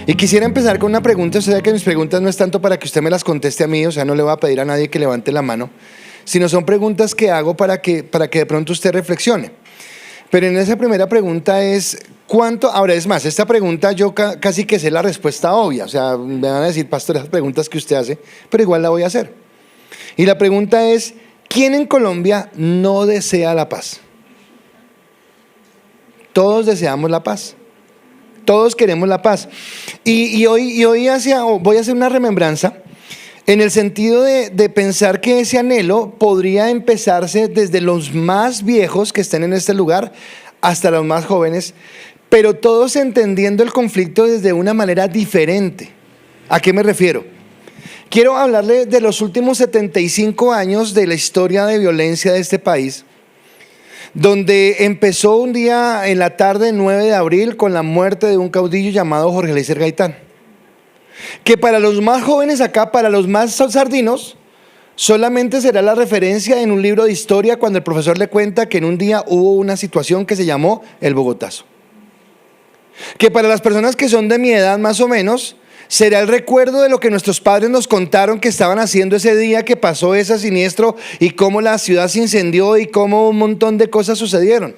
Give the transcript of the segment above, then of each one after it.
Y quisiera empezar con una pregunta. Usted sabe que mis preguntas no es tanto para que usted me las conteste a mí, o sea, no le voy a pedir a nadie que levante la mano, sino son preguntas que hago para que de pronto usted reflexione. Pero en esa primera pregunta es, ¿cuánto? Ahora es más, esta pregunta yo casi que sé la respuesta obvia, o sea, me van a decir, pastor, esas preguntas que usted hace, pero igual la voy a hacer. Y la pregunta es, ¿quién en Colombia no desea la paz? Todos deseamos la paz. Todos queremos la paz. Y hoy voy a hacer una remembranza en el sentido de pensar que ese anhelo podría empezarse desde los más viejos que estén en este lugar hasta los más jóvenes, pero todos entendiendo el conflicto desde una manera diferente. ¿A qué me refiero? Quiero hablarle de los últimos 75 años de la historia de violencia de este país, donde empezó un día en la tarde 9 de abril con la muerte de un caudillo llamado Jorge Eliezer Gaitán, que para los más jóvenes acá, para los más sardinos, solamente será la referencia en un libro de historia cuando el profesor le cuenta que en un día hubo una situación que se llamó el Bogotazo, que para las personas que son de mi edad más o menos, será el recuerdo de lo que nuestros padres nos contaron que estaban haciendo ese día que pasó ese siniestro y cómo la ciudad se incendió y cómo un montón de cosas sucedieron.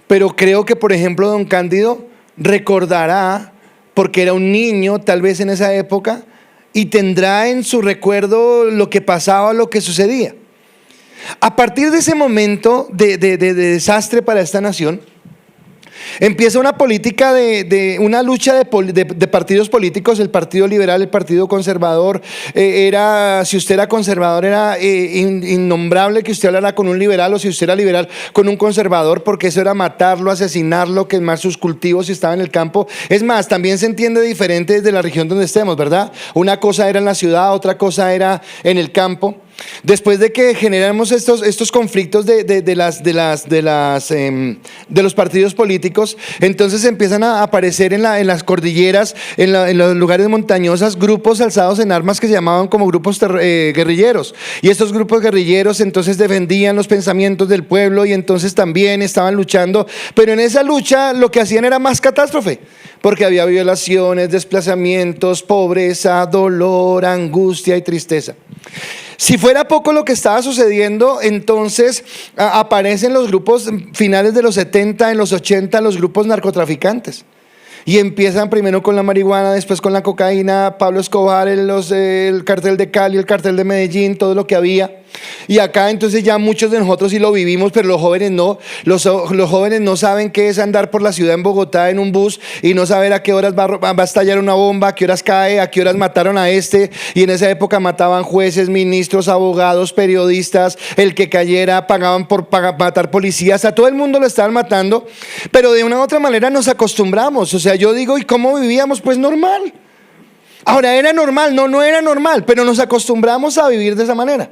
Pero creo que, por ejemplo, don Cándido recordará, porque era un niño tal vez en esa época, y tendrá en su recuerdo lo que pasaba, lo que sucedía. A partir de ese momento de desastre para esta nación, empieza una política una lucha de partidos políticos, el Partido Liberal, el Partido Conservador. Si usted era conservador, era innombrable que usted hablara con un liberal, o si usted era liberal, con un conservador, porque eso era matarlo, asesinarlo, quemar sus cultivos si estaba en el campo. Es más, también se entiende diferente desde la región donde estemos, ¿verdad? Una cosa era en la ciudad, otra cosa era en el campo. Después de que generamos estos conflictos de los partidos políticos, entonces empiezan a aparecer en las cordilleras, en los lugares montañosos, grupos alzados en armas que se llamaban como grupos guerrilleros. Y estos grupos guerrilleros entonces defendían los pensamientos del pueblo y entonces también estaban luchando, pero en esa lucha lo que hacían era más catástrofe, porque había violaciones, desplazamientos, pobreza, dolor, angustia y tristeza. Si fuera poco lo que estaba sucediendo, entonces aparecen los grupos finales de los 70, en los 80, los grupos narcotraficantes. Y empiezan primero con la marihuana, después con la cocaína, Pablo Escobar, el cartel de Cali, el cartel de Medellín, todo lo que había. Y acá entonces ya muchos de nosotros sí lo vivimos, pero los jóvenes no. Los jóvenes no saben qué es andar por la ciudad en Bogotá en un bus y no saber a qué horas va a estallar una bomba, a qué horas cae, a qué horas mataron a este. Y en esa época mataban jueces, ministros, abogados, periodistas, el que cayera, pagaban por matar policías. A todo el mundo lo estaban matando, pero de una u otra manera nos acostumbramos. O sea, yo digo, ¿y cómo vivíamos? Pues normal. Ahora, ¿era normal? No era normal, pero nos acostumbramos a vivir de esa manera.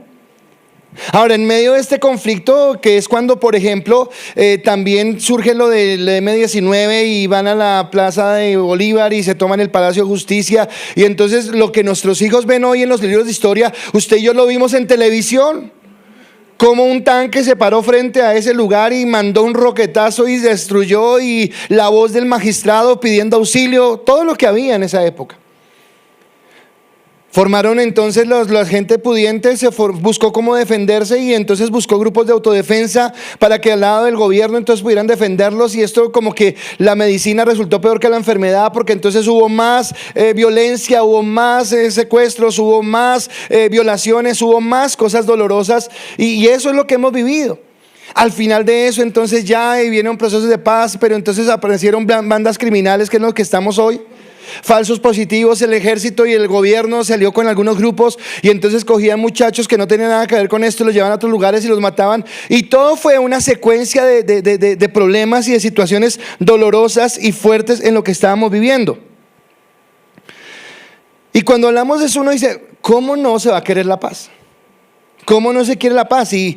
Ahora, en medio de este conflicto, que es cuando, por ejemplo, también surge lo del M-19 y van a la Plaza de Bolívar y se toman el Palacio de Justicia, y entonces lo que nuestros hijos ven hoy en los libros de historia, usted y yo lo vimos en televisión, como un tanque se paró frente a ese lugar y mandó un roquetazo y destruyó, y la voz del magistrado pidiendo auxilio, todo lo que había en esa época. Formaron entonces la gente pudiente, buscó cómo defenderse, y entonces buscó grupos de autodefensa para que al lado del gobierno entonces pudieran defenderlos, y esto como que la medicina resultó peor que la enfermedad, porque entonces hubo más violencia, hubo más secuestros, hubo más violaciones, hubo más cosas dolorosas, y eso es lo que hemos vivido. Al final de eso entonces ya vinieron procesos de paz, pero entonces aparecieron bandas criminales, que es lo que estamos hoy. Falsos positivos, el ejército y el gobierno salió con algunos grupos y entonces cogían muchachos que no tenían nada que ver con esto, los llevaban a otros lugares y los mataban, y todo fue una secuencia de problemas y de situaciones dolorosas y fuertes en lo que estábamos viviendo. Y cuando hablamos de eso, uno dice, ¿cómo no se va a querer la paz? ¿Cómo no se quiere la paz? Y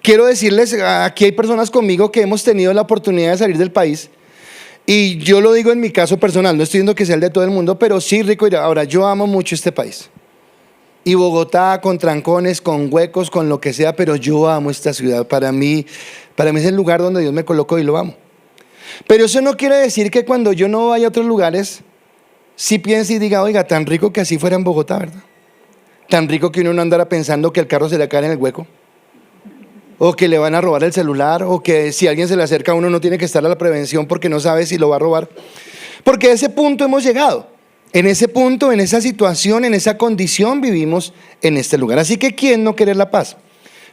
quiero decirles, aquí hay personas conmigo que hemos tenido la oportunidad de salir del país. Y yo lo digo en mi caso personal, no estoy diciendo que sea el de todo el mundo, pero sí, rico. Ahora, yo amo mucho este país. Y Bogotá, con trancones, con huecos, con lo que sea, pero yo amo esta ciudad. Para mí es el lugar donde Dios me colocó y lo amo. Pero eso no quiere decir que cuando yo no vaya a otros lugares, sí piense y diga, oiga, tan rico que así fuera en Bogotá, ¿verdad? Tan rico que uno no andara pensando que el carro se le cae en el hueco, o que le van a robar el celular, o que si alguien se le acerca a uno no tiene que estar a la prevención porque no sabe si lo va a robar. Porque a ese punto hemos llegado. En ese punto, en esa situación, en esa condición vivimos en este lugar. Así que ¿quién no quiere la paz?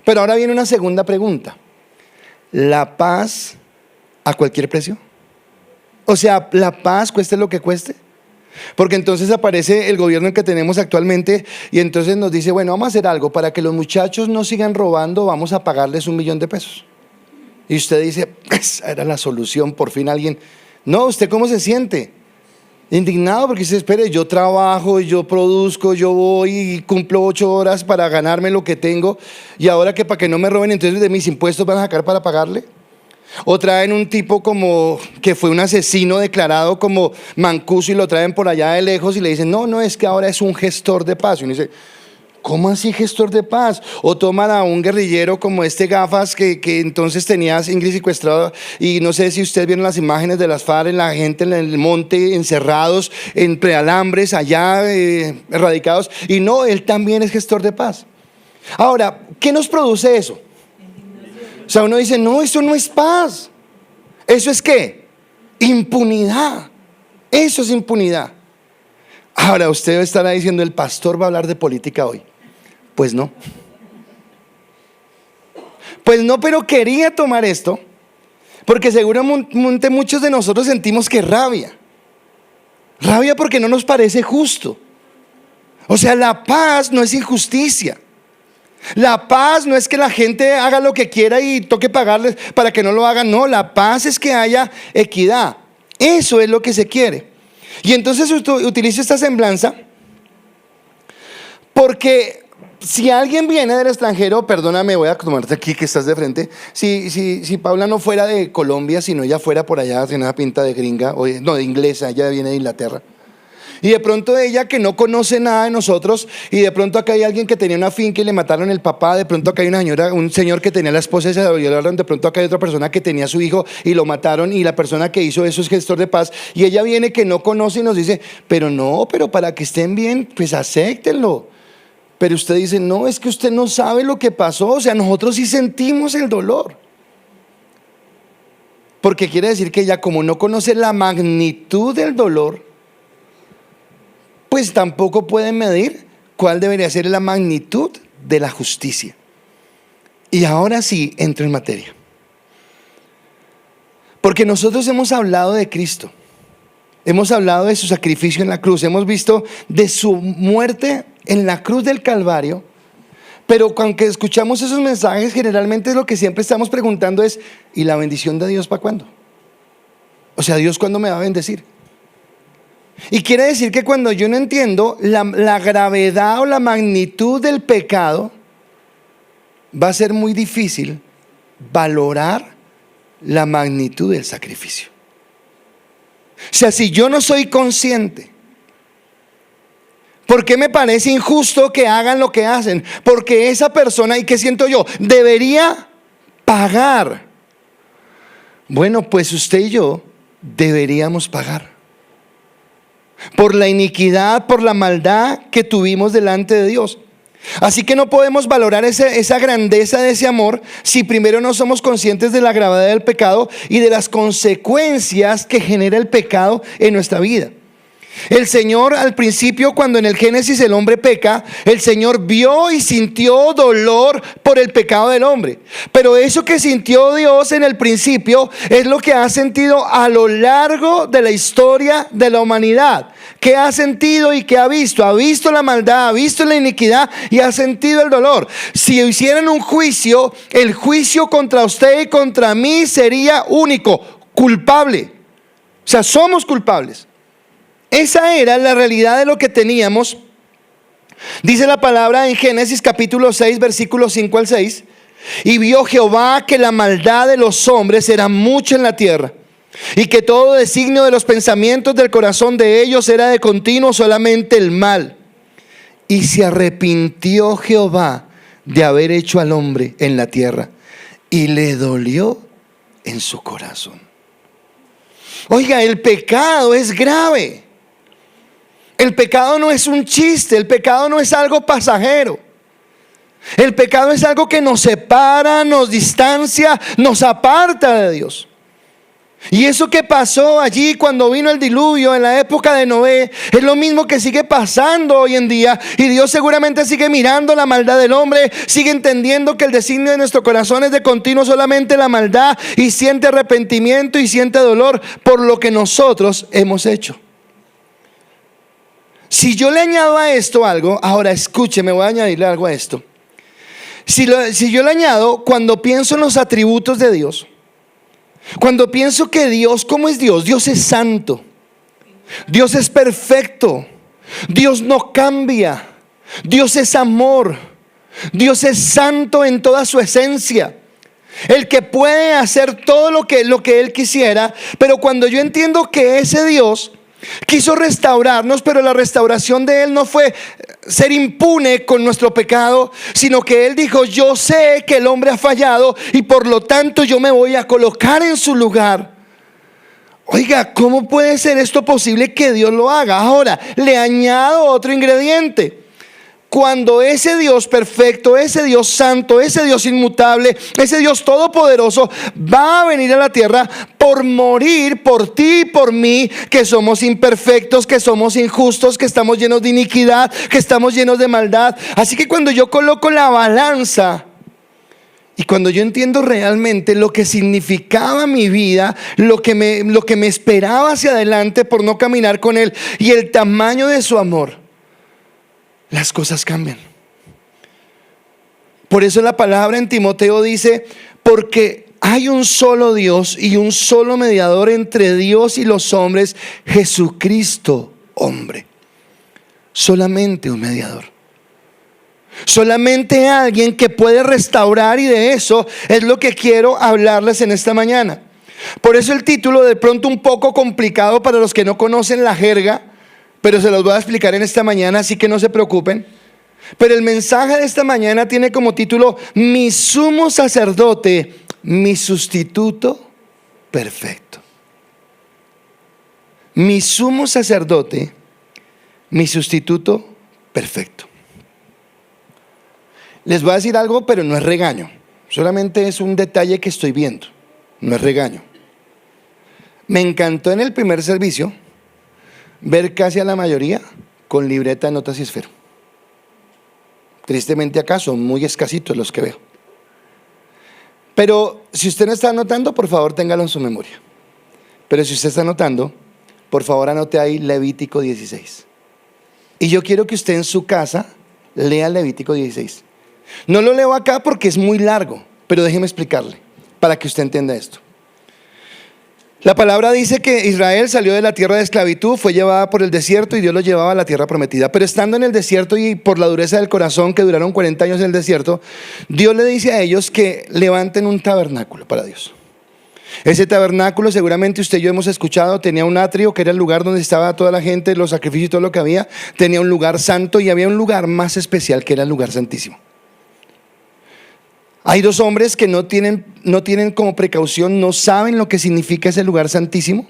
Pero ahora viene una segunda pregunta. ¿La paz a cualquier precio? O sea, ¿la paz cueste lo que cueste? Porque entonces aparece el gobierno que tenemos actualmente y entonces nos dice, bueno, vamos a hacer algo para que los muchachos no sigan robando, vamos a pagarles $1.000.000. Y usted dice, esa era la solución, por fin alguien. No, ¿usted cómo se siente? Indignado porque dice, espere, yo trabajo, yo produzco, yo voy y cumplo 8 horas para ganarme lo que tengo y ahora que para que no me roben entonces de mis impuestos van a sacar para pagarle. O traen un tipo como que fue un asesino declarado como mancuso y lo traen por allá de lejos y le dicen, no, no, es que ahora es un gestor de paz. Y uno dice, ¿cómo así gestor de paz? O toman a un guerrillero como este Gafas que entonces tenía Ingrid secuestrado y no sé si ustedes vieron las imágenes de las FARC, la gente en el monte encerrados, en prealambres allá erradicados y no, él también es gestor de paz. Ahora, ¿qué nos produce eso? O sea, uno dice, no, eso no es paz. ¿Eso es qué? Impunidad. Eso es impunidad. Ahora usted estará diciendo, el pastor va a hablar de política hoy. Pues no. Pues no, pero quería tomar esto porque seguramente muchos de nosotros sentimos que rabia. Rabia porque no nos parece justo. O sea, la paz no es injusticia. La paz no es que la gente haga lo que quiera y toque pagarles para que no lo hagan. No, la paz es que haya equidad. Eso es lo que se quiere. Y entonces utilizo esta semblanza porque si alguien viene del extranjero, perdóname, voy a tomarte aquí que estás de frente. Si Paula no fuera de Colombia, sino ella fuera por allá, tiene una pinta de gringa, no, de inglesa, ella viene de Inglaterra. Y de pronto ella que no conoce nada de nosotros, y de pronto acá hay alguien que tenía una finca y le mataron el papá, de pronto acá hay un señor que tenía la esposa y se la violaron, de pronto acá hay otra persona que tenía a su hijo y lo mataron y la persona que hizo eso es gestor de paz, y ella viene que no conoce y nos dice, pero para que estén bien, pues acéptenlo. Pero usted dice, no, es que usted no sabe lo que pasó, o sea, nosotros sí sentimos el dolor. Porque quiere decir que ella como no conoce la magnitud del dolor, pues tampoco pueden medir cuál debería ser la magnitud de la justicia. Y ahora sí entro en materia. Porque nosotros hemos hablado de Cristo, hemos hablado de su sacrificio en la cruz, hemos visto de su muerte en la cruz del Calvario, pero aunque escuchamos esos mensajes, generalmente lo que siempre estamos preguntando es, ¿y la bendición de Dios para cuándo? O sea, ¿Dios cuándo me va a bendecir? Y quiere decir que cuando yo no entiendo la gravedad o la magnitud del pecado, va a ser muy difícil valorar la magnitud del sacrificio. O sea, si yo no soy consciente, ¿por qué me parece injusto que hagan lo que hacen? Porque esa persona, ¿y qué siento yo? Debería pagar. Bueno, pues usted y yo deberíamos pagar por la iniquidad, por la maldad que tuvimos delante de Dios. Así que no podemos valorar esa grandeza de ese amor si primero no somos conscientes de la gravedad del pecado y de las consecuencias que genera el pecado en nuestra vida. El Señor al principio, cuando en el Génesis el hombre peca, el Señor vio y sintió dolor por el pecado del hombre. Pero eso que sintió Dios en el principio es lo que ha sentido a lo largo de la historia de la humanidad. ¿Qué ha sentido y qué ha visto? Ha visto la maldad, ha visto la iniquidad y ha sentido el dolor. Si hicieran un juicio, el juicio contra usted y contra mí sería único, culpable. O sea, somos culpables. Esa era la realidad de lo que teníamos. Dice la palabra en Génesis capítulo 6, versículos 5 al 6. Y vio Jehová que la maldad de los hombres era mucha en la tierra, y que todo designio de los pensamientos del corazón de ellos era de continuo solamente el mal. Y se arrepintió Jehová de haber hecho al hombre en la tierra, y le dolió en su corazón. Oiga, el pecado es grave. El pecado no es un chiste, el pecado no es algo pasajero. El pecado es algo que nos separa, nos distancia, nos aparta de Dios. Y eso que pasó allí cuando vino el diluvio en la época de Noé es lo mismo que sigue pasando hoy en día. Y Dios seguramente sigue mirando la maldad del hombre, sigue entendiendo que el designio de nuestro corazón es de continuo solamente la maldad, y siente arrepentimiento y siente dolor por lo que nosotros hemos hecho. Si yo le añado a esto algo, ahora escúcheme, voy a añadirle algo a esto. Si yo le añado, cuando pienso en los atributos de Dios, cuando pienso que Dios, ¿cómo es Dios? Dios es santo, Dios es perfecto, Dios no cambia, Dios es amor, Dios es santo en toda su esencia, el que puede hacer todo lo que Él quisiera. Pero cuando yo entiendo que ese Dios quiso restaurarnos, pero la restauración de Él no fue ser impune con nuestro pecado, sino que Él dijo: yo sé que el hombre ha fallado y por lo tanto yo me voy a colocar en su lugar. Oiga, ¿cómo puede ser esto posible que Dios lo haga? Ahora, le añado otro ingrediente. Cuando ese Dios perfecto, ese Dios santo, ese Dios inmutable, ese Dios todopoderoso va a venir a la tierra por morir por ti y por mí, que somos imperfectos, que somos injustos, que estamos llenos de iniquidad, que estamos llenos de maldad. Así que cuando yo coloco la balanza y cuando yo entiendo realmente lo que significaba mi vida, lo que me esperaba hacia adelante por no caminar con Él, y el tamaño de su amor, las cosas cambian. Por eso la palabra en Timoteo dice: porque hay un solo Dios y un solo mediador entre Dios y los hombres, Jesucristo hombre. Solamente un mediador, solamente alguien que puede restaurar, y de eso es lo que quiero hablarles en esta mañana. Por eso el título, de pronto un poco complicado para los que no conocen la jerga, pero se los voy a explicar en esta mañana, así que no se preocupen. Pero el mensaje de esta mañana tiene como título: mi sumo sacerdote, mi sustituto perfecto. Mi sumo sacerdote, mi sustituto perfecto. Les voy a decir algo, pero no es regaño, solamente es un detalle que estoy viendo, no es regaño. Me encantó en el primer servicio ver casi a la mayoría con libreta de notas y esfero. Tristemente acá son muy escasitos los que veo. Pero si usted no está anotando, por favor téngalo en su memoria. Pero si usted está anotando, por favor anote ahí Levítico 16. Y yo quiero que usted en su casa lea Levítico 16. No lo leo acá porque es muy largo, pero déjeme explicarle para que usted entienda esto. La palabra dice que Israel salió de la tierra de esclavitud, fue llevada por el desierto y Dios lo llevaba a la tierra prometida. Pero estando en el desierto y por la dureza del corazón, que duraron 40 años en el desierto, Dios le dice a ellos que levanten un tabernáculo para Dios. Ese tabernáculo, seguramente usted y yo hemos escuchado, tenía un atrio que era el lugar donde estaba toda la gente, los sacrificios y todo lo que había. Tenía un lugar santo y había un lugar más especial que era el lugar santísimo. Hay dos hombres que no tienen como precaución, no saben lo que significa ese lugar santísimo.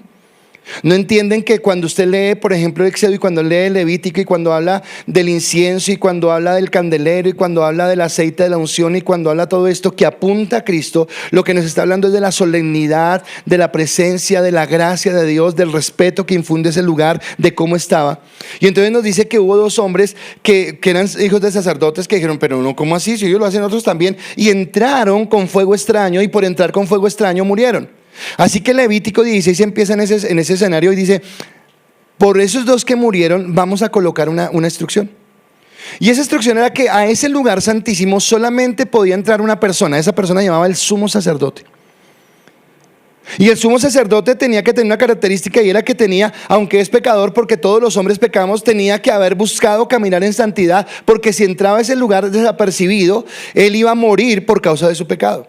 No entienden que cuando usted lee, por ejemplo, Éxodo, y cuando lee Levítico, y cuando habla del incienso, y cuando habla del candelero, y cuando habla del aceite de la unción, y cuando habla todo esto que apunta a Cristo, lo que nos está hablando es de la solemnidad, de la presencia, de la gracia de Dios, del respeto que infunde ese lugar, de cómo estaba. Y entonces nos dice que hubo dos hombres que eran hijos de sacerdotes que dijeron: pero no, ¿cómo así? Si ellos lo hacen otros también. Y entraron con fuego extraño, y por entrar con fuego extraño murieron. Así que Levítico 16 empieza en ese escenario y dice: por esos dos que murieron vamos a colocar una instrucción. Y esa instrucción era que a ese lugar santísimo solamente podía entrar una persona. Esa persona se llamaba el sumo sacerdote. Y el sumo sacerdote tenía que tener una característica, y era que tenía, aunque es pecador, porque todos los hombres pecamos, tenía que haber buscado caminar en santidad, porque si entraba a ese lugar desapercibido, él iba a morir por causa de su pecado.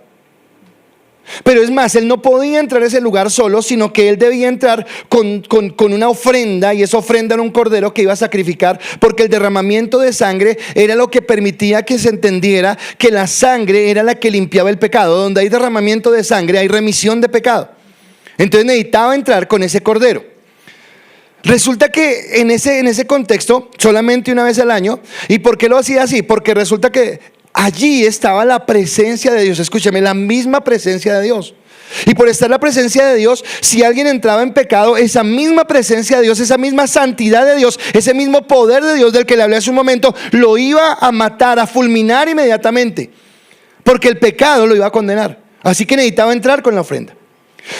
Pero es más, él no podía entrar a ese lugar solo, sino que él debía entrar con una ofrenda, y esa ofrenda era un cordero que iba a sacrificar, porque el derramamiento de sangre era lo que permitía que se entendiera que la sangre era la que limpiaba el pecado. Donde hay derramamiento de sangre hay remisión de pecado. Entonces necesitaba entrar con ese cordero. Resulta que en ese contexto, solamente una vez al año. ¿Y por qué lo hacía así? Porque resulta que allí estaba la presencia de Dios. Escúchame, la misma presencia de Dios. Y por estar la presencia de Dios, si alguien entraba en pecado, esa misma presencia de Dios, esa misma santidad de Dios, ese mismo poder de Dios del que le hablé hace un momento, lo iba a matar, a fulminar inmediatamente. Porque el pecado lo iba a condenar. Así que necesitaba entrar con la ofrenda.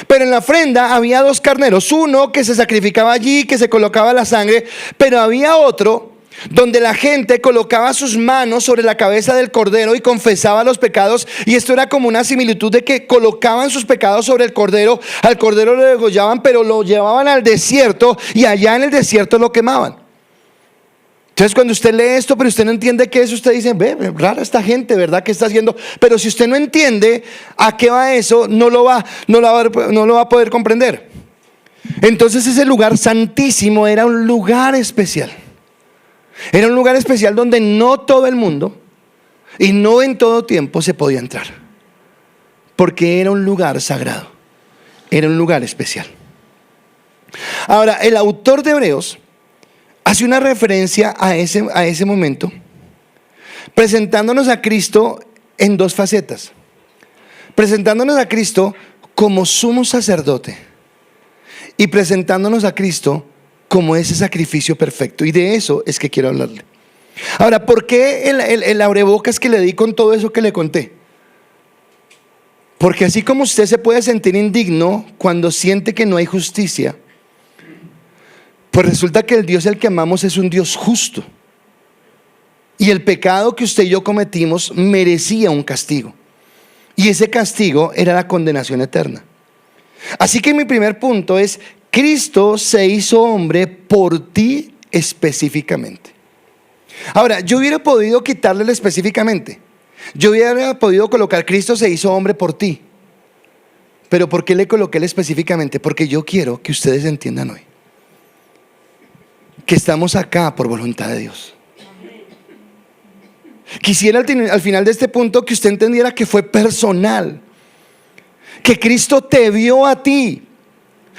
Pero en la ofrenda había dos carneros, uno que se sacrificaba allí, que se colocaba la sangre, pero había otro donde la gente colocaba sus manos sobre la cabeza del cordero y confesaba los pecados, y esto era como una similitud de que colocaban sus pecados sobre el cordero, al cordero lo degollaban, pero lo llevaban al desierto y allá en el desierto lo quemaban. Entonces cuando usted lee esto, pero usted no entiende qué es, usted dice, ve, rara esta gente, ¿verdad? ¿Qué está haciendo? Pero si usted no entiende a qué va eso, no lo va a poder comprender. Entonces ese lugar santísimo era un lugar especial. Era un lugar especial donde no todo el mundo y no en todo tiempo se podía entrar. Porque era un lugar sagrado. Era un lugar especial. Ahora, el autor de Hebreos hace una referencia a ese momento, presentándonos a Cristo en dos facetas. Presentándonos a Cristo como sumo sacerdote y presentándonos a Cristo como ese sacrificio perfecto. Y de eso es que quiero hablarle. Ahora, ¿por qué el abrebocas que le di con todo eso que le conté? Porque así como usted se puede sentir indigno cuando siente que no hay justicia, pues resulta que el Dios al que amamos es un Dios justo. Y el pecado que usted y yo cometimos merecía un castigo. Y ese castigo era la condenación eterna. Así que mi primer punto es: Cristo se hizo hombre por ti específicamente. Ahora, yo hubiera podido quitarle el específicamente. Yo hubiera podido colocar: Cristo se hizo hombre por ti. Pero ¿por qué le coloqué el específicamente? Porque yo quiero que ustedes entiendan hoy que estamos acá por voluntad de Dios. Quisiera al final de este punto que usted entendiera que fue personal, que Cristo te vio a ti,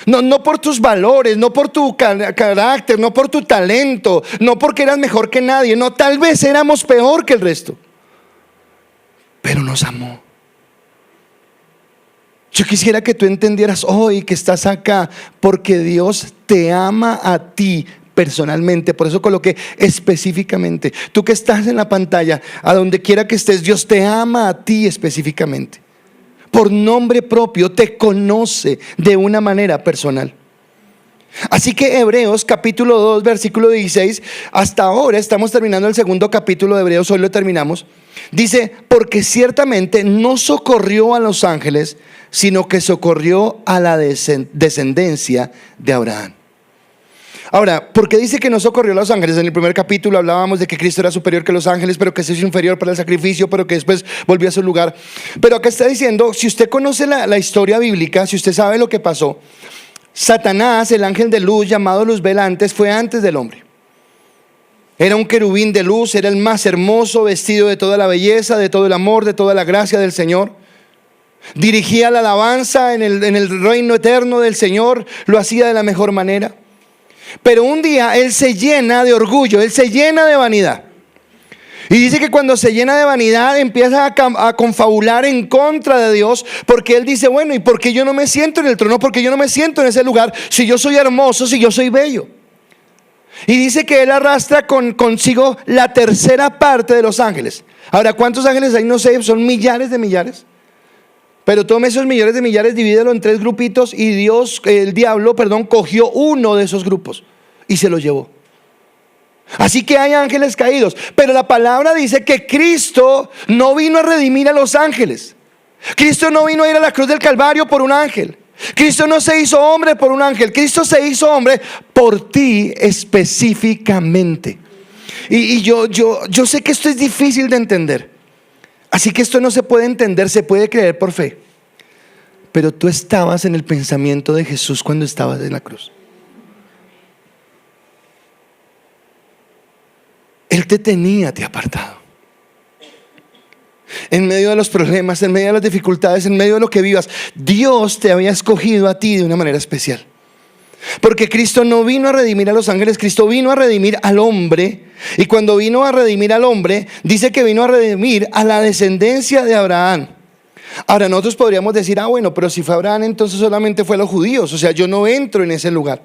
no por tus valores, no por tu carácter, no por tu talento, no porque eras mejor que nadie, no, tal vez éramos peor que el resto, pero nos amó. Yo quisiera que tú entendieras hoy que estás acá porque Dios te ama a ti personalmente. Por eso coloqué específicamente. Tú que estás en la pantalla, a donde quiera que estés, Dios te ama a ti específicamente. Por nombre propio, te conoce de una manera personal. Así que Hebreos capítulo 2 versículo 16, hasta ahora estamos terminando el segundo capítulo de Hebreos, hoy lo terminamos. Dice: porque ciertamente no socorrió a los ángeles, sino que socorrió a la descendencia de Abraham. Ahora, ¿por qué dice que no socorrió a los ángeles? En el primer capítulo hablábamos de que Cristo era superior que los ángeles, pero que se hizo inferior para el sacrificio, pero que después volvió a su lugar. Pero acá está diciendo, si usted conoce la historia bíblica, si usted sabe lo que pasó, Satanás, el ángel de luz llamado Luzbel antes, fue antes del hombre. Era un querubín de luz, era el más hermoso, vestido de toda la belleza, de todo el amor, de toda la gracia del Señor. Dirigía la alabanza en el reino eterno del Señor, lo hacía de la mejor manera. Pero un día él se llena de orgullo, él se llena de vanidad. Y dice que cuando se llena de vanidad empieza a confabular en contra de Dios, porque él dice: bueno, ¿y por qué yo no me siento en el trono? ¿Por qué yo no me siento en ese lugar? Si yo soy hermoso, si yo soy bello. Y dice que él arrastra consigo la tercera parte de los ángeles. Ahora, ¿cuántos ángeles hay? No sé, son millares de millares. Pero tome esos millones de millares, divídelo en 3 grupitos, y el diablo, cogió uno de esos grupos y se lo llevó. Así que hay ángeles caídos, pero la palabra dice que Cristo no vino a redimir a los ángeles. Cristo no vino a ir a la cruz del Calvario por un ángel. Cristo no se hizo hombre por un ángel. Cristo se hizo hombre por ti específicamente. Y yo sé que esto es difícil de entender. Así que esto no se puede entender, se puede creer por fe. Pero tú estabas en el pensamiento de Jesús cuando estabas en la cruz. Él te tenía apartado. En medio de los problemas, en medio de las dificultades, en medio de lo que vivas, Dios te había escogido a ti de una manera especial. Porque Cristo no vino a redimir a los ángeles, Cristo vino a redimir al hombre. Y cuando vino a redimir al hombre, dice que vino a redimir a la descendencia de Abraham. Ahora nosotros podríamos decir, bueno, pero si fue Abraham, entonces solamente fue a los judíos. O sea, yo no entro en ese lugar.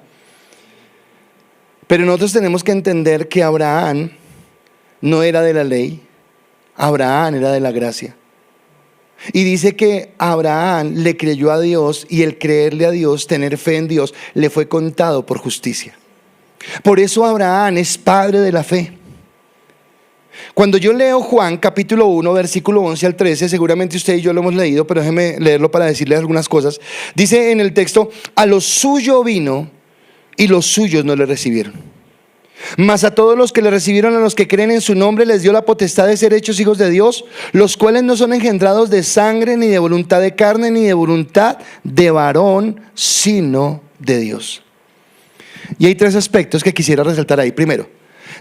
Pero nosotros tenemos que entender que Abraham no era de la ley, Abraham era de la gracia. Y dice que Abraham le creyó a Dios, y el creerle a Dios, tener fe en Dios, le fue contado por justicia. Por eso Abraham es padre de la fe. Cuando yo leo Juan capítulo 1 versículo 11 al 13, seguramente usted y yo lo hemos leído, pero déjeme leerlo para decirles algunas cosas. Dice en el texto: a lo suyo vino y los suyos no le recibieron. Mas a todos los que le recibieron, a los que creen en su nombre, les dio la potestad de ser hechos hijos de Dios, los cuales no son engendrados de sangre, ni de voluntad de carne, ni de voluntad de varón, sino de Dios. Y hay tres aspectos que quisiera resaltar ahí. Primero,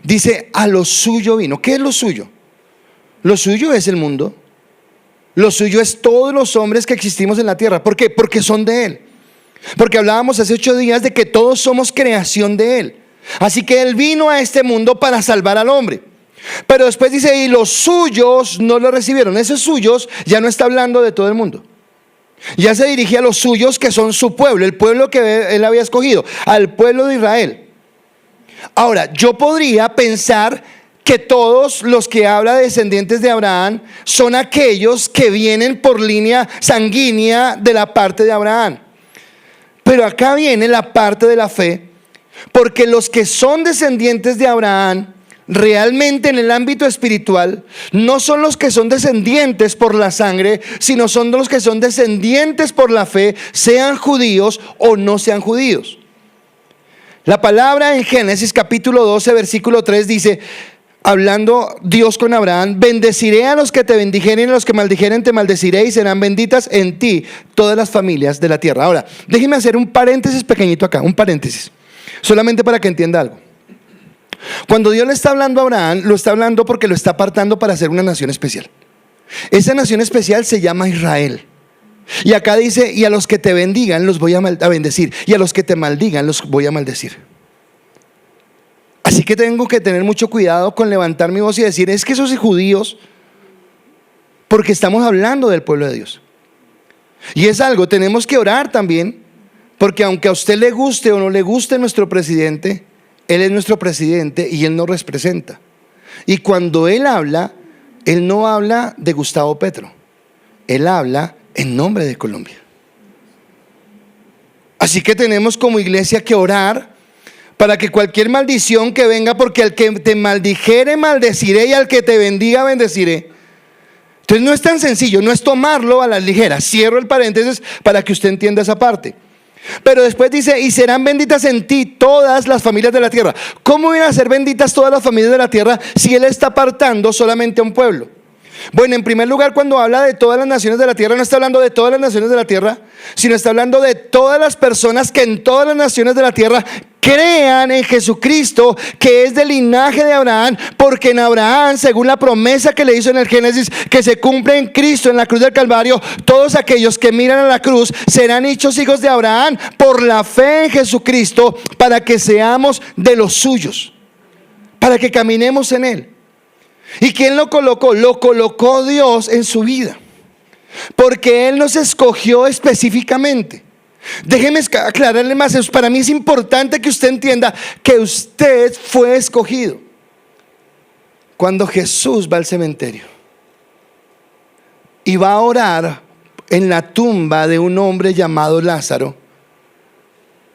dice: a lo suyo vino. ¿Qué es lo suyo? Lo suyo es el mundo. Lo suyo es todos los hombres que existimos en la tierra. ¿Por qué? Porque son de Él. Porque hablábamos hace 8 días de que todos somos creación de Él. Así que Él vino a este mundo para salvar al hombre. Pero después dice: y los suyos no lo recibieron. Esos suyos ya no está hablando de todo el mundo. Ya se dirige a los suyos, que son su pueblo, el pueblo que Él había escogido, al pueblo de Israel. Ahora, yo podría pensar que todos los que habla de descendientes de Abraham son aquellos que vienen por línea sanguínea de la parte de Abraham. Pero acá viene la parte de la fe, porque los que son descendientes de Abraham realmente en el ámbito espiritual no son los que son descendientes por la sangre, sino son los que son descendientes por la fe, sean judíos o no sean judíos. La palabra en Génesis capítulo 12 versículo 3 dice, hablando Dios con Abraham: bendeciré a los que te bendijeren, a los que maldijeren te maldeciré, y serán benditas en ti todas las familias de la tierra. Ahora, déjeme hacer un paréntesis pequeñito acá, un paréntesis, solamente para que entienda algo. Cuando Dios le está hablando a Abraham, lo está hablando porque lo está apartando para hacer una nación especial. Esa nación especial se llama Israel. Y acá dice: y a los que te bendigan los voy a bendecir, y a los que te maldigan los voy a maldecir. Así que tengo que tener mucho cuidado con levantar mi voz y decir: es que esos judíos, porque estamos hablando del pueblo de Dios. Y es algo, tenemos que orar también, porque aunque a usted le guste o no le guste nuestro presidente, Él es nuestro presidente y Él nos representa. Y cuando Él habla, Él no habla de Gustavo Petro, Él habla en nombre de Colombia. Así que tenemos como iglesia que orar para que cualquier maldición que venga, porque al que te maldijere maldeciré, y al que te bendiga bendeciré. Entonces no es tan sencillo, no es tomarlo a la ligera. Cierro el paréntesis para que usted entienda esa parte. Pero después dice: y serán benditas en ti todas las familias de la tierra. ¿Cómo van a ser benditas todas las familias de la tierra si Él está apartando solamente a un pueblo? Bueno, en primer lugar, cuando habla de todas las naciones de la tierra, no está hablando de todas las naciones de la tierra, sino está hablando de todas las personas que en todas las naciones de la tierra crean en Jesucristo, que es del linaje de Abraham, porque en Abraham, según la promesa que le hizo en el Génesis, que se cumple en Cristo en la cruz del Calvario, todos aquellos que miran a la cruz serán hechos hijos de Abraham por la fe en Jesucristo, para que seamos de los suyos, para que caminemos en Él. ¿Y quién lo colocó? Lo colocó Dios en su vida, porque Él nos escogió específicamente. Déjeme aclararle más. Para mí es importante que usted entienda que usted fue escogido. Cuando Jesús va al cementerio y va a orar en la tumba de un hombre llamado Lázaro,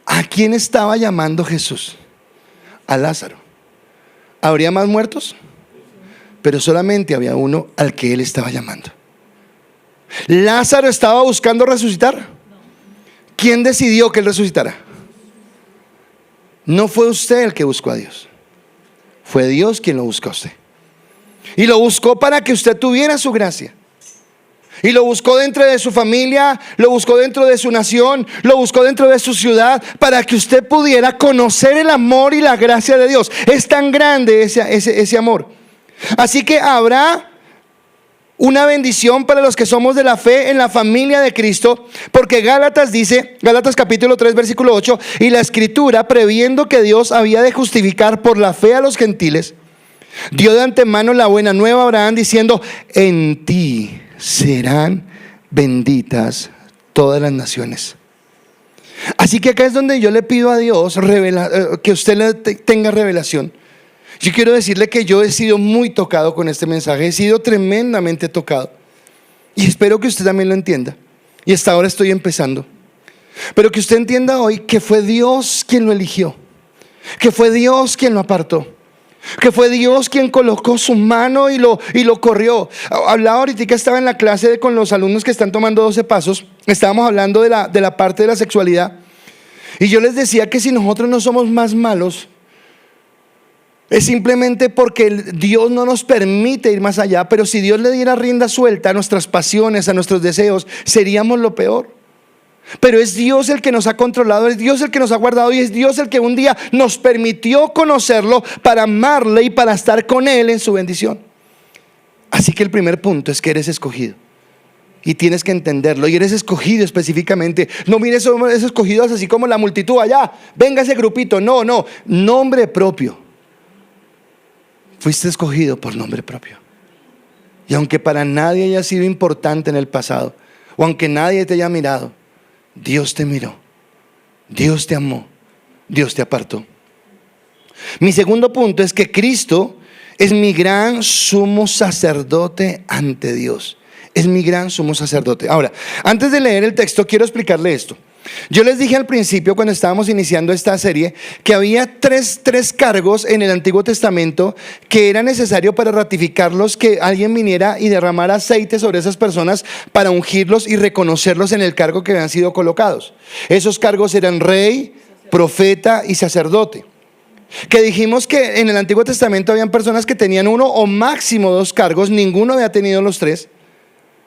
¿a quién estaba llamando Jesús? A Lázaro. ¿Habría más muertos? Pero solamente había uno al que Él estaba llamando. ¿Lázaro estaba buscando resucitar? ¿Quién decidió que Él resucitara? No fue usted el que buscó a Dios, fue Dios quien lo buscó a usted. Y lo buscó para que usted tuviera su gracia. Y lo buscó dentro de su familia, lo buscó dentro de su nación, lo buscó dentro de su ciudad, para que usted pudiera conocer el amor y la gracia de Dios. Es tan grande ese amor. Así que habrá una bendición para los que somos de la fe en la familia de Cristo, porque Gálatas dice, Gálatas capítulo 3 versículo 8, y la escritura, previendo que Dios había de justificar por la fe a los gentiles, dio de antemano la buena nueva a Abraham diciendo: en ti serán benditas todas las naciones. Así que acá es donde yo le pido a Dios que usted tenga revelación. Yo quiero decirle que yo he sido muy tocado con este mensaje, he sido tremendamente tocado, y espero que usted también lo entienda. Y hasta ahora estoy empezando, pero que usted entienda hoy que fue Dios quien lo eligió, que fue Dios quien lo apartó, que fue Dios quien colocó su mano y lo corrió. Hablaba ahorita que estaba en la clase con los alumnos que están tomando 12 pasos. Estábamos hablando de la parte de la sexualidad, y yo les decía que si nosotros no somos más malos, es simplemente porque Dios no nos permite ir más allá. Pero si Dios le diera rienda suelta a nuestras pasiones, a nuestros deseos, seríamos lo peor. Pero es Dios el que nos ha controlado, es Dios el que nos ha guardado, y es Dios el que un día nos permitió conocerlo para amarle y para estar con Él en su bendición. Así que el primer punto es que eres escogido, y tienes que entenderlo. Y eres escogido específicamente. No mires esos escogidos así como la multitud allá, venga ese grupito. No, nombre propio. Fuiste escogido por nombre propio. Y aunque para nadie haya sido importante en el pasado, o aunque nadie te haya mirado, Dios te miró, Dios te amó, Dios te apartó. Mi segundo punto es que Cristo es mi gran sumo sacerdote ante Dios. Es mi gran sumo sacerdote. Ahora, antes de leer el texto, quiero explicarle esto. Yo les dije al principio, cuando estábamos iniciando esta serie, que había tres cargos en el Antiguo Testamento que era necesario para ratificarlos, que alguien viniera y derramara aceite sobre esas personas para ungirlos y reconocerlos en el cargo que habían sido colocados. Esos cargos eran rey, profeta y sacerdote. Que dijimos que en el Antiguo Testamento habían personas que tenían uno o máximo dos cargos, ninguno había tenido los tres.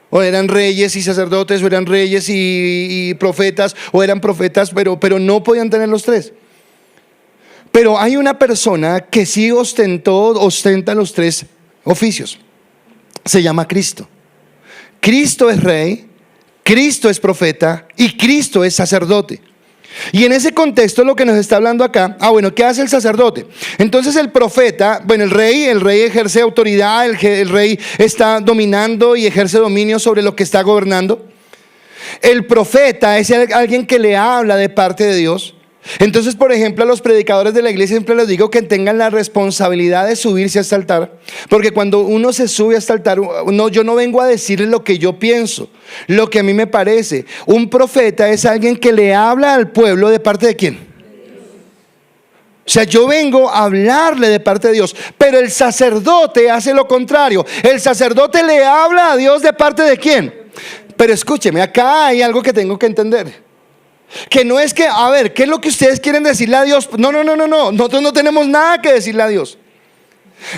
O eran reyes y sacerdotes, o eran reyes y profetas, o eran profetas, pero no podían tener los tres. Pero hay una persona que sí ostenta los tres oficios. Se llama Cristo. Cristo es rey, Cristo es profeta y Cristo es sacerdote. Y en ese contexto lo que nos está hablando acá, ¿qué hace el sacerdote? Entonces el profeta, el rey ejerce autoridad, el rey está dominando y ejerce dominio sobre lo que está gobernando. El profeta es alguien que le habla de parte de Dios. Entonces, por ejemplo, a los predicadores de la iglesia siempre les digo que tengan la responsabilidad de subirse a este altar, porque cuando uno se sube a este altar, yo no vengo a decirle lo que yo pienso, lo que a mí me parece. Un profeta es alguien que le habla al pueblo de parte de ¿quién? O sea, yo vengo a hablarle de parte de Dios, pero el sacerdote hace lo contrario. El sacerdote le habla a Dios de parte de ¿quién? Pero escúcheme, acá hay algo que tengo que entender. Que no es que, ¿qué es lo que ustedes quieren decirle a Dios? No, nosotros no tenemos nada que decirle a Dios.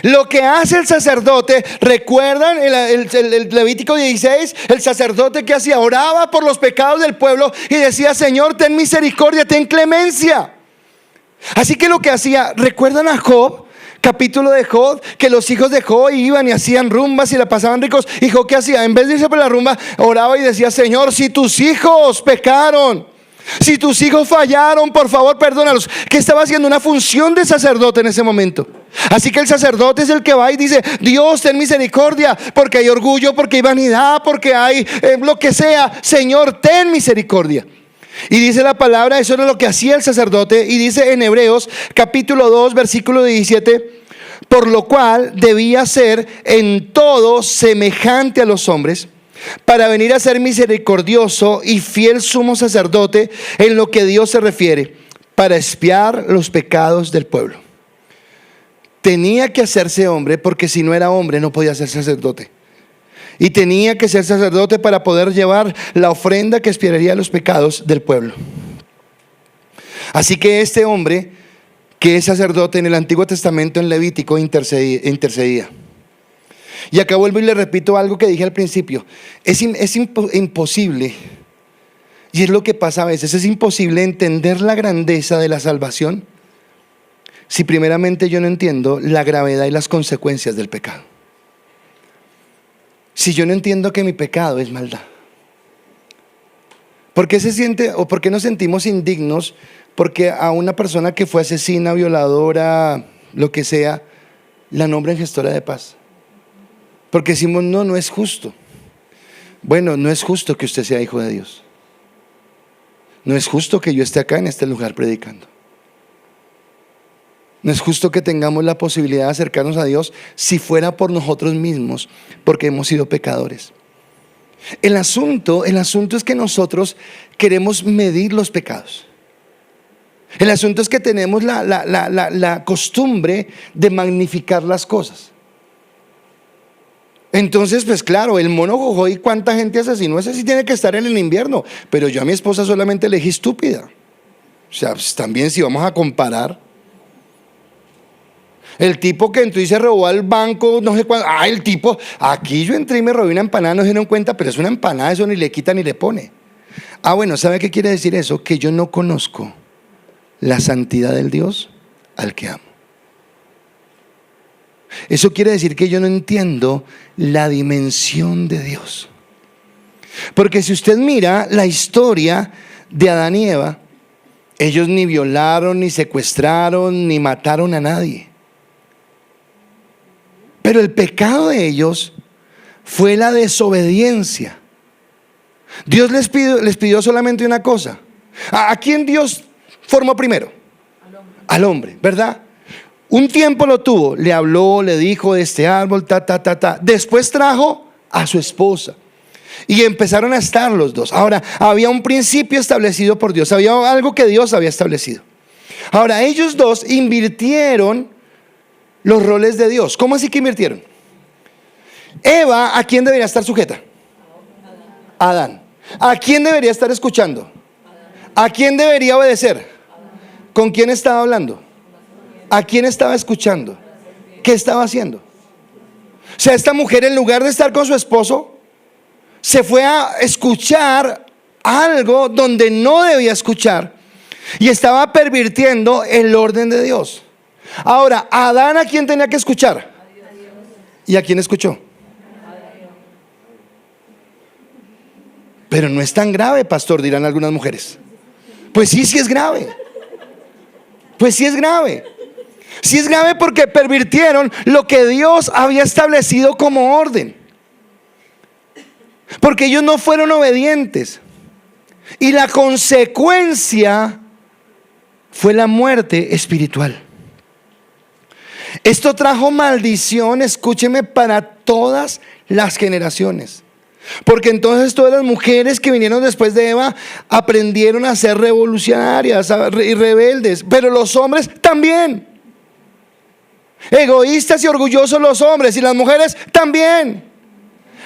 Lo que hace el sacerdote, ¿recuerdan el Levítico 16? El sacerdote que hacía, oraba por los pecados del pueblo y decía: Señor, ten misericordia, ten clemencia. Así que lo que hacía, ¿recuerdan a Job? Capítulo de Job, que los hijos de Job iban y hacían rumbas y la pasaban ricos. Y Job, ¿qué hacía? En vez de irse por la rumba, oraba y decía: Señor, si tus hijos pecaron, si tus hijos fallaron, por favor perdónalos. ¿Qué estaba haciendo? Una función de sacerdote en ese momento. Así que el sacerdote es el que va y dice: Dios, ten misericordia, porque hay orgullo, porque hay vanidad, porque hay lo que sea. Señor, ten misericordia. Y dice la palabra, eso era lo que hacía el sacerdote. Y dice en Hebreos capítulo 2 versículo 17: por lo cual debía ser en todo semejante a los hombres, para venir a ser misericordioso y fiel sumo sacerdote en lo que Dios se refiere, para expiar los pecados del pueblo. Tenía que hacerse hombre, porque si no era hombre no podía ser sacerdote. Y tenía que ser sacerdote para poder llevar la ofrenda que expiaría los pecados del pueblo. Así que este hombre, que es sacerdote en el Antiguo Testamento, en Levítico, intercedía. Y acá vuelvo y le repito algo que dije al principio. Es imposible, y es lo que pasa a veces, es imposible entender la grandeza de la salvación si primeramente yo no entiendo la gravedad y las consecuencias del pecado. si yo no entiendo que mi pecado es maldad? ¿Por qué se siente o por qué nos sentimos indignos porque a una persona que fue asesina, violadora, lo que sea, la nombran gestora de paz? Porque decimos, no, no es justo. Bueno, no es justo que usted sea hijo de Dios. No es justo que yo esté acá en este lugar predicando. No es justo que tengamos la posibilidad de acercarnos a Dios si fuera por nosotros mismos, porque hemos sido pecadores. El asunto es que nosotros queremos medir los pecados. El asunto es que tenemos la costumbre de magnificar las cosas. Entonces, pues claro, el mono Jojoy, ¿cuánta gente asesinó? Ese sí tiene que estar en el invierno. Pero yo a mi esposa solamente le dije estúpida. O sea, pues también si vamos a comparar. El tipo que entró y se robó al banco, no sé cuándo. El tipo, aquí yo entré y me robé una empanada, no se dieron cuenta, pero es una empanada, eso ni le quita ni le pone. Bueno, ¿sabe qué quiere decir eso? Que yo no conozco la santidad del Dios al que amo. Eso quiere decir que yo no entiendo la dimensión de Dios. Porque si usted mira la historia de Adán y Eva, ellos ni violaron, ni secuestraron, ni mataron a nadie. Pero el pecado de ellos fue la desobediencia. Dios les pidió solamente una cosa. ¿A quién Dios formó primero? Al hombre, ¿verdad? Un tiempo lo tuvo, le habló, le dijo de este árbol, Después trajo a su esposa y empezaron a estar los dos. Ahora, había un principio establecido por Dios, había algo que Dios había establecido. Ahora, ellos dos invirtieron los roles de Dios. ¿Cómo así que invirtieron? Eva, ¿a quién debería estar sujeta? Adán. ¿A quién debería estar escuchando? ¿A quién debería obedecer? ¿Con quién estaba hablando? ¿A quién estaba escuchando? ¿Qué estaba haciendo? O sea, esta mujer, en lugar de estar con su esposo, se fue a escuchar algo donde no debía escuchar y estaba pervirtiendo el orden de Dios. Ahora, Adán, ¿a quién tenía que escuchar? ¿Y a quién escuchó? Pero no es tan grave, pastor, dirán algunas mujeres. Pues sí, sí es grave. Pues sí es grave. Sí es grave porque pervirtieron lo que Dios había establecido como orden. Porque ellos no fueron obedientes. Y la consecuencia fue la muerte espiritual. Esto trajo maldición, escúcheme, para todas las generaciones. Porque entonces todas las mujeres que vinieron después de Eva aprendieron a ser revolucionarias y rebeldes. Pero los hombres también. Egoístas y orgullosos los hombres, y las mujeres también.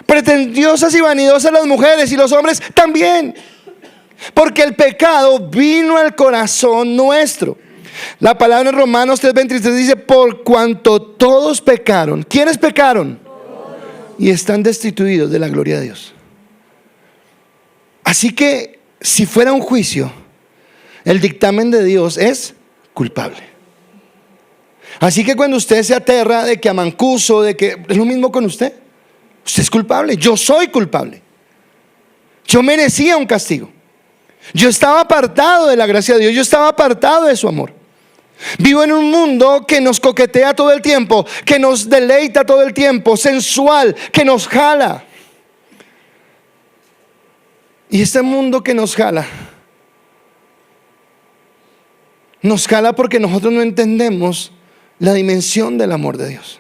Pretendiosas y vanidosas las mujeres, y los hombres también. Porque el pecado vino al corazón nuestro. La palabra en Romanos 3:23 dice: por cuanto todos pecaron. ¿Quiénes pecaron? Todos. Y están destituidos de la gloria de Dios. Así que si fuera un juicio, el dictamen de Dios es culpable. Así que cuando usted se aterra de que a mancuso, de que es lo mismo con usted, usted es culpable. Yo soy culpable. Yo merecía un castigo. Yo estaba apartado de la gracia de Dios. Yo estaba apartado de su amor. Vivo en un mundo que nos coquetea todo el tiempo, que nos deleita todo el tiempo, sensual, que nos jala. Y este mundo que nos jala porque nosotros no entendemos la dimensión del amor de Dios,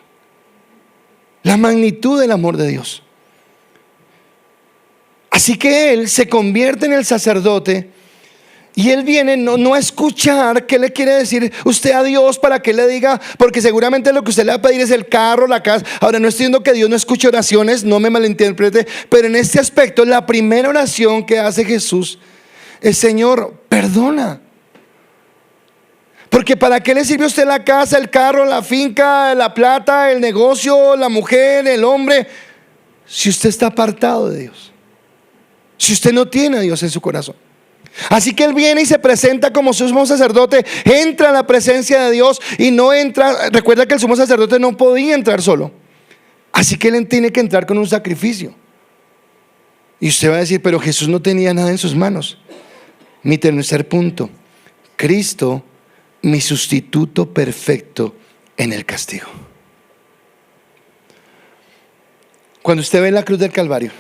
la magnitud del amor de Dios. Así que Él se convierte en el sacerdote. Y Él viene no a escuchar qué le quiere decir usted a Dios para que le diga, porque seguramente lo que usted le va a pedir es el carro, la casa. Ahora, no estoy diciendo que Dios no escuche oraciones, no me malinterprete, pero en este aspecto la primera oración que hace Jesús es: Señor, perdona. Porque ¿para qué le sirve a usted la casa, el carro, la finca, la plata, el negocio, la mujer, el hombre, si usted está apartado de Dios? Si usted no tiene a Dios en su corazón. Así que Él viene y se presenta como sumo sacerdote, entra a la presencia de Dios y no entra. Recuerda que el sumo sacerdote no podía entrar solo. Así que Él tiene que entrar con un sacrificio. Y usted va a decir, pero Jesús no tenía nada en sus manos. Mi tercer punto: Cristo, mi sustituto perfecto en el castigo. Cuando usted ve la cruz del Calvario,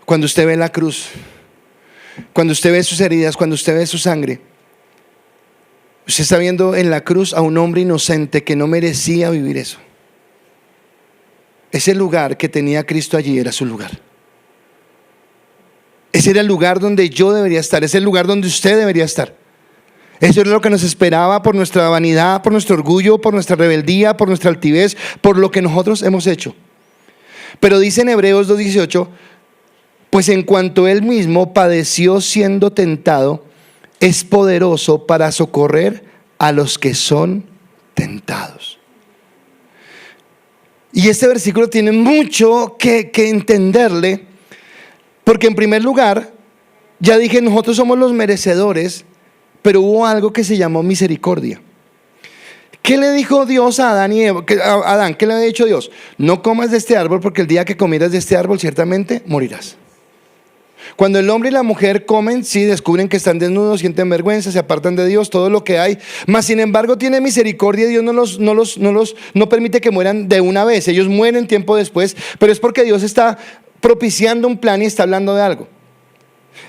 cuando usted ve la cruz, cuando usted ve sus heridas, cuando usted ve su sangre, usted está viendo en la cruz a un hombre inocente que no merecía vivir eso. Ese lugar que tenía Cristo allí era su lugar. Ese era el lugar donde yo debería estar, ese es el lugar donde usted debería estar. Eso es lo que nos esperaba por nuestra vanidad, por nuestro orgullo, por nuestra rebeldía, por nuestra altivez, por lo que nosotros hemos hecho. Pero dice en Hebreos 2:18, pues en cuanto Él mismo padeció siendo tentado, es poderoso para socorrer a los que son tentados. Y este versículo tiene mucho que entenderle, porque en primer lugar, ya dije, nosotros somos los merecedores, pero hubo algo que se llamó misericordia. ¿Qué le dijo Dios a Adán y Eva? A Adán, ¿qué le había dicho Dios? No comas de este árbol, porque el día que comieras de este árbol ciertamente morirás. Cuando el hombre y la mujer comen, sí, descubren que están desnudos, sienten vergüenza, se apartan de Dios, todo lo que hay. Mas sin embargo tiene misericordia. Dios no permite que mueran de una vez. Ellos mueren tiempo después, pero es porque Dios está propiciando un plan y está hablando de algo.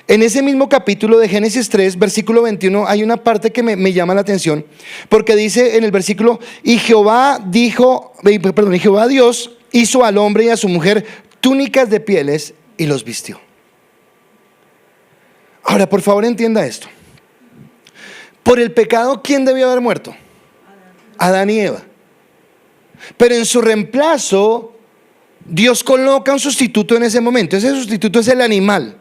En ese mismo capítulo de Génesis 3, versículo 21, hay una parte que me llama la atención, porque dice en el versículo: y Jehová Dios hizo al hombre y a su mujer túnicas de pieles y los vistió. Ahora, por favor, entienda esto. Por el pecado, ¿quién debió haber muerto? Adán y Eva. Pero en su reemplazo, Dios coloca un sustituto en ese momento. Ese sustituto es el animal.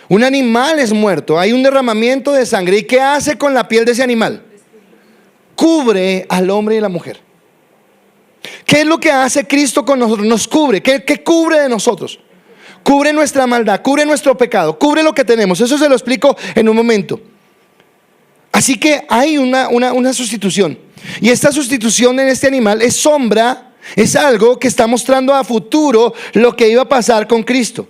Un animal es muerto, hay un derramamiento de sangre. ¿Y qué hace con la piel de ese animal? Cubre al hombre y la mujer. ¿Qué es lo que hace Cristo con nosotros? Nos cubre. ¿Qué cubre de nosotros? Cubre nuestra maldad, cubre nuestro pecado, cubre lo que tenemos. Eso se lo explico en un momento. Así que hay una sustitución. Y esta sustitución en este animal es sombra, es algo que está mostrando a futuro lo que iba a pasar con Cristo.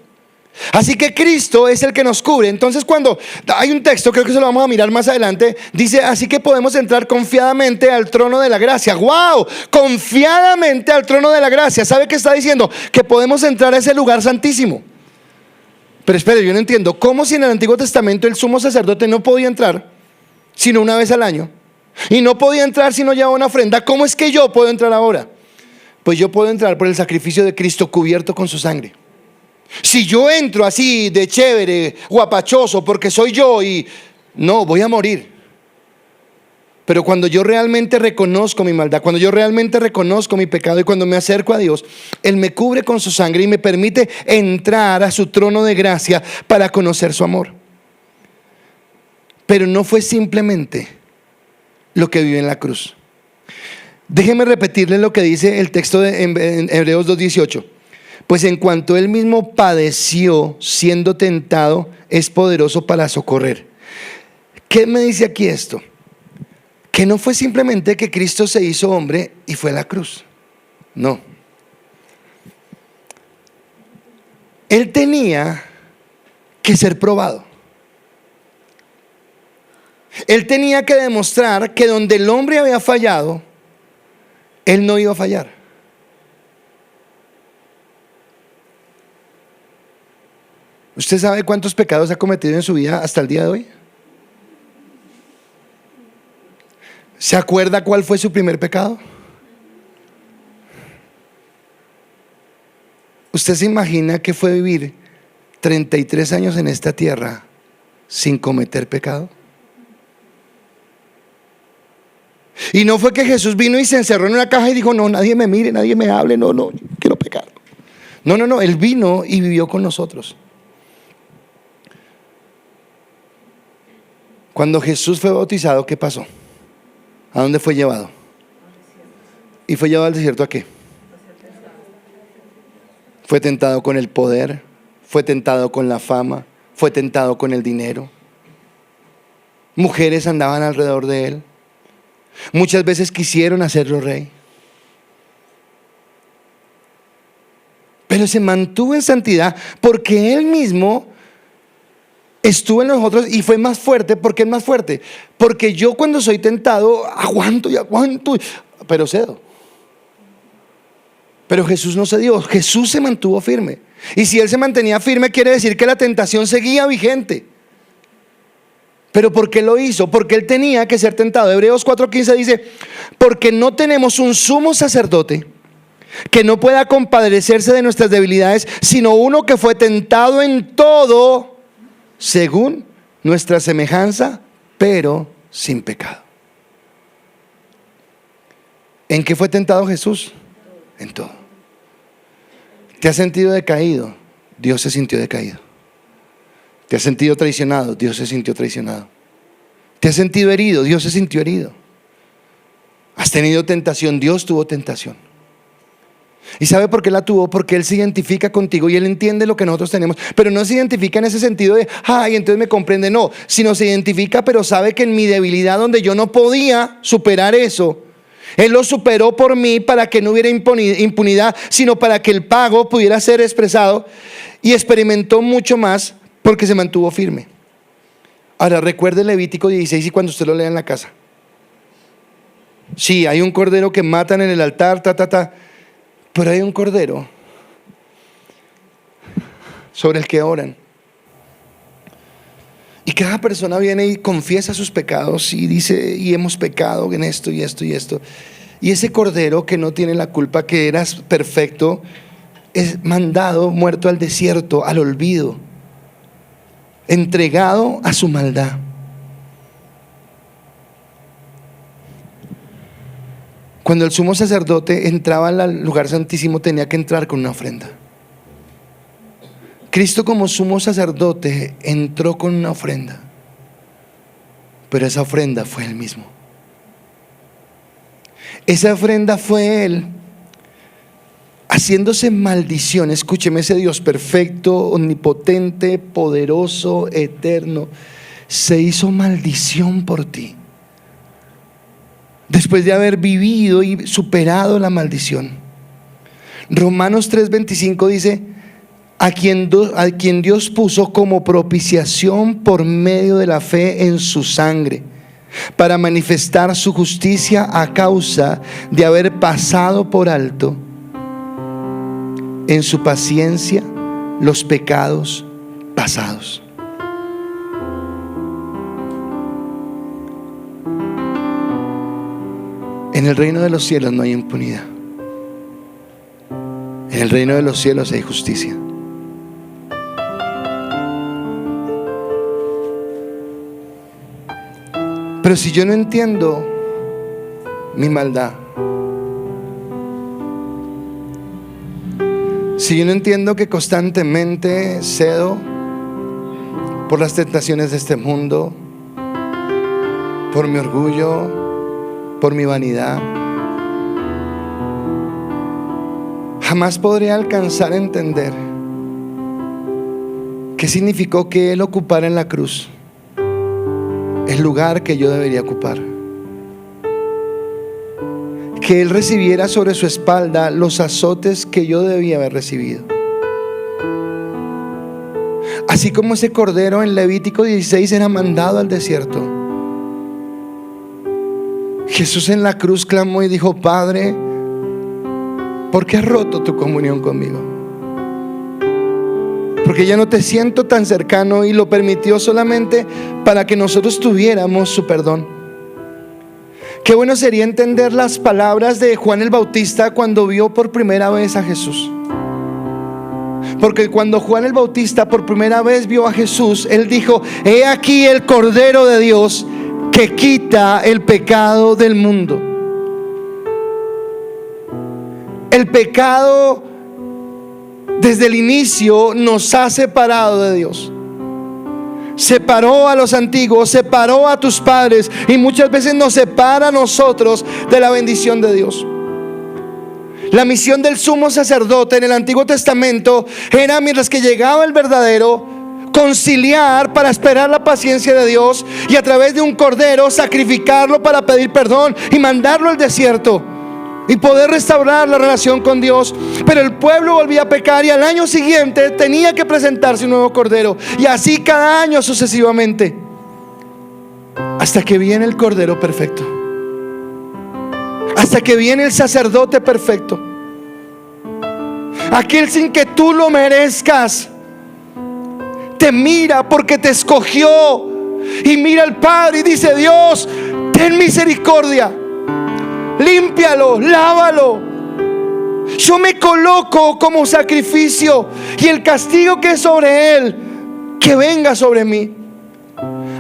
Así que Cristo es el que nos cubre. Entonces, cuando hay un texto, creo que se lo vamos a mirar más adelante, dice: así que podemos entrar confiadamente al trono de la gracia. ¡Wow! Confiadamente al trono de la gracia. ¿Sabe qué está diciendo? Que podemos entrar a ese lugar santísimo. Pero espere, yo no entiendo. ¿Cómo si en el Antiguo Testamento el sumo sacerdote no podía entrar sino una vez al año? Y no podía entrar si no llevaba una ofrenda. ¿Cómo es que yo puedo entrar ahora? Pues yo puedo entrar por el sacrificio de Cristo cubierto con su sangre. Si yo entro así de chévere, guapachoso, porque soy yo, y no, voy a morir. Pero cuando yo realmente reconozco mi maldad, cuando yo realmente reconozco mi pecado y cuando me acerco a Dios, Él me cubre con su sangre y me permite entrar a su trono de gracia para conocer su amor. Pero no fue simplemente lo que vivió en la cruz. Déjeme repetirle lo que dice el texto en Hebreos 2:18. Pues en cuanto Él mismo padeció siendo tentado, es poderoso para socorrer. ¿Qué me dice aquí esto? Que no fue simplemente que Cristo se hizo hombre y fue a la cruz. No. Él tenía que ser probado. Él tenía que demostrar que donde el hombre había fallado, Él no iba a fallar. ¿Usted sabe cuántos pecados ha cometido en su vida hasta el día de hoy? ¿Se acuerda cuál fue su primer pecado? ¿Usted se imagina que fue vivir 33 años en esta tierra sin cometer pecado? Y no fue que Jesús vino y se encerró en una caja y dijo: no, nadie me mire, nadie me hable, no, quiero pecar. No, Él vino y vivió con nosotros. Cuando Jesús fue bautizado, ¿qué pasó? ¿A dónde fue llevado? ¿Y fue llevado al desierto a qué? Fue tentado con el poder, fue tentado con la fama, fue tentado con el dinero. Mujeres andaban alrededor de Él. Muchas veces quisieron hacerlo rey. pero se mantuvo en santidad porque Él mismo estuvo en nosotros y fue más fuerte. ¿Por qué es más fuerte? Porque yo cuando soy tentado aguanto y aguanto, pero cedo. Pero Jesús no cedió, Jesús se mantuvo firme. Y si Él se mantenía firme, quiere decir que la tentación seguía vigente. ¿Pero por qué lo hizo? Porque Él tenía que ser tentado. Hebreos 4:15 dice: porque no tenemos un sumo sacerdote que no pueda compadecerse de nuestras debilidades, sino uno que fue tentado en todo según nuestra semejanza, pero sin pecado. ¿En qué fue tentado Jesús? En todo. ¿Te has sentido decaído? Dios se sintió decaído. ¿Te has sentido traicionado? Dios se sintió traicionado. ¿Te has sentido herido? Dios se sintió herido. ¿Has tenido tentación? Dios tuvo tentación. ¿Y sabe por qué la tuvo? Porque Él se identifica contigo y Él entiende lo que nosotros tenemos. Pero no se identifica en ese sentido de, ay, entonces me comprende. No, sino se identifica, pero sabe que en mi debilidad, donde yo no podía superar eso, Él lo superó por mí para que no hubiera impunidad, sino para que el pago pudiera ser expresado. Y experimentó mucho más porque se mantuvo firme. Ahora recuerde Levítico 16 y cuando usted lo lea en la casa. Sí, hay un cordero que matan en el altar, pero hay un cordero sobre el que oran. Y cada persona viene y confiesa sus pecados y dice, y hemos pecado en esto y esto y esto. Y ese cordero que no tiene la culpa, que era perfecto, es mandado muerto al desierto, al olvido, entregado a su maldad. Cuando el sumo sacerdote entraba al lugar santísimo, tenía que entrar con una ofrenda. Cristo, como sumo sacerdote, entró con una ofrenda, pero esa ofrenda fue Él mismo. Esa ofrenda fue Él haciéndose maldición. Escúcheme, ese Dios perfecto, omnipotente, poderoso, eterno, se hizo maldición por ti. Después de haber vivido y superado la maldición. Romanos 3:25 dice: a quien Dios puso como propiciación por medio de la fe en su sangre, para manifestar su justicia a causa de haber pasado por alto en su paciencia los pecados pasados. En el reino de los cielos no hay impunidad. En el reino de los cielos hay justicia. Pero si yo no entiendo mi maldad, si yo no entiendo que constantemente cedo por las tentaciones de este mundo, por mi orgullo, por mi vanidad, jamás podré alcanzar a entender qué significó que Él ocupara en la cruz el lugar que yo debería ocupar, que Él recibiera sobre su espalda los azotes que yo debía haber recibido. Así como ese cordero en Levítico 16 era mandado al desierto, Jesús en la cruz clamó y dijo: Padre, ¿por qué has roto tu comunión conmigo? Porque ya no te siento tan cercano, y lo permitió solamente para que nosotros tuviéramos su perdón. Qué bueno sería entender las palabras de Juan el Bautista cuando vio por primera vez a Jesús. Porque cuando Juan el Bautista por primera vez vio a Jesús, él dijo: he aquí el Cordero de Dios que quita el pecado del mundo. El pecado desde el inicio nos ha separado de Dios. Separó a los antiguos, separó a tus padres, y muchas veces nos separa a nosotros de la bendición de Dios. La misión del sumo sacerdote en el Antiguo Testamento era, mientras que llegaba el verdadero, conciliar para esperar la paciencia de Dios, y a través de un cordero sacrificarlo para pedir perdón y mandarlo al desierto y poder restaurar la relación con Dios. Pero el pueblo volvía a pecar y al año siguiente tenía que presentarse un nuevo cordero, y así cada año sucesivamente, hasta que viene el cordero perfecto, hasta que viene el sacerdote perfecto, aquel sin que tú lo merezcas. Te mira porque te escogió, y mira al Padre y dice: Dios, ten misericordia, límpialo, lávalo. Yo me coloco como sacrificio, y el castigo que es sobre él, que venga sobre mí.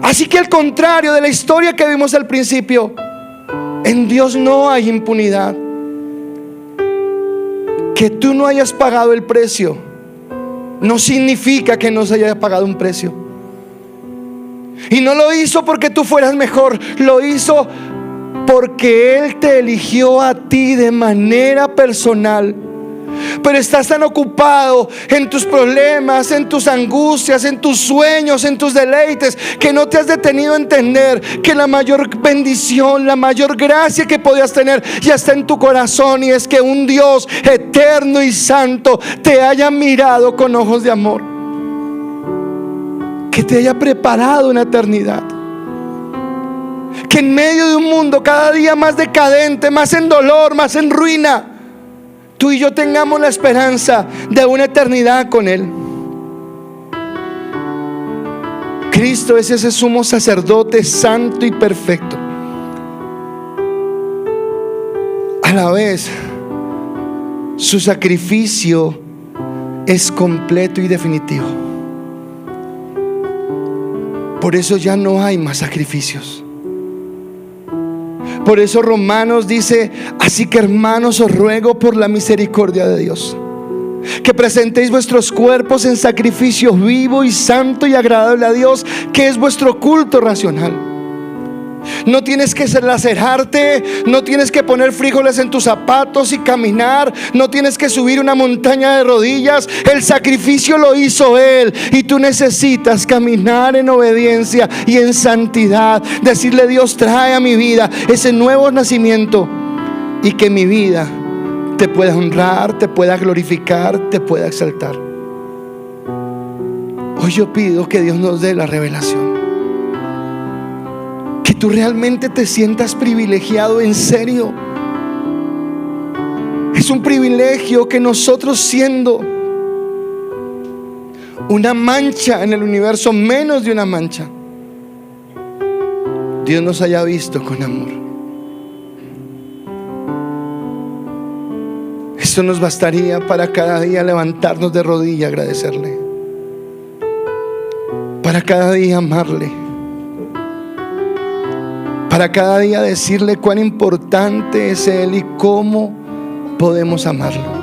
Así que al contrario de la historia que vimos al principio, en Dios no hay impunidad. Que tú no hayas pagado el precio no significa que no se haya pagado un precio. Y no lo hizo porque tú fueras mejor, lo hizo porque Él te eligió a ti de manera personal. Pero estás tan ocupado en tus problemas, en tus angustias, en tus sueños, en tus deleites, que no te has detenido a entender que la mayor bendición, la mayor gracia que podías tener ya está en tu corazón, y es que un Dios eterno y santo te haya mirado con ojos de amor, que te haya preparado una eternidad, que en medio de un mundo cada día más decadente, más en dolor, más en ruina, tú y yo tengamos la esperanza de una eternidad con Él. Cristo es ese sumo sacerdote santo y perfecto. A la vez, su sacrificio es completo y definitivo. Por eso ya no hay más sacrificios. Por eso Romanos dice: así que, hermanos, os ruego por la misericordia de Dios, que presentéis vuestros cuerpos en sacrificio vivo y santo y agradable a Dios, que es vuestro culto racional. No tienes que lacerarte, no tienes que poner frijoles en tus zapatos y caminar, no tienes que subir una montaña de rodillas. El sacrificio lo hizo Él, y tú necesitas caminar en obediencia y en santidad. Decirle: Dios, trae a mi vida ese nuevo nacimiento, y que mi vida te pueda honrar, te pueda glorificar, te pueda exaltar. Hoy yo pido que Dios nos dé la revelación, que tú realmente te sientas privilegiado en serio. Es un privilegio que nosotros, siendo una mancha en el universo, menos de una mancha, Dios nos haya visto con amor. Esto nos bastaría para cada día levantarnos de rodillas y agradecerle, para cada día amarle, para cada día decirle cuán importante es Él y cómo podemos amarlo.